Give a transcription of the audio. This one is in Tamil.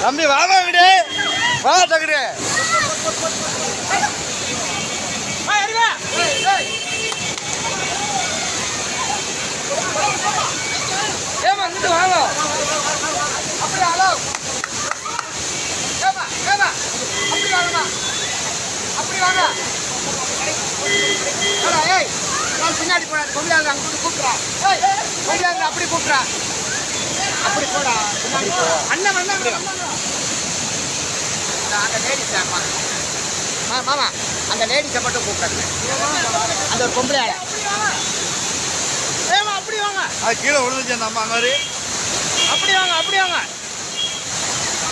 தம்பி வாங்கடே வா டக்குடு ஏமா இங்கிட்டு வாங்க அப்படி ஹலோ ஏமா ஏமா அப்படி வாங்கம்மா அப்படி வாங்க ஏய் நான் பின்னாடி போடா கொம்பியாங்க அங்கிட்டு கூப்பிட்றா ஏய் கொம்பியாங்க அப்படி கூப்பிட்றா அப்படி போடா அண்ணன் வந்தாங்க அந்த லேடிஸ் மாமா அந்த லேடிஸை மட்டும் கூப்பிடுங்க அந்த ஒரு பொம்பளையால ஏமா அப்படி வாங்க அது கீழே விழுந்துச்சு அந்த அம்மா மாதிரி அப்படி வாங்க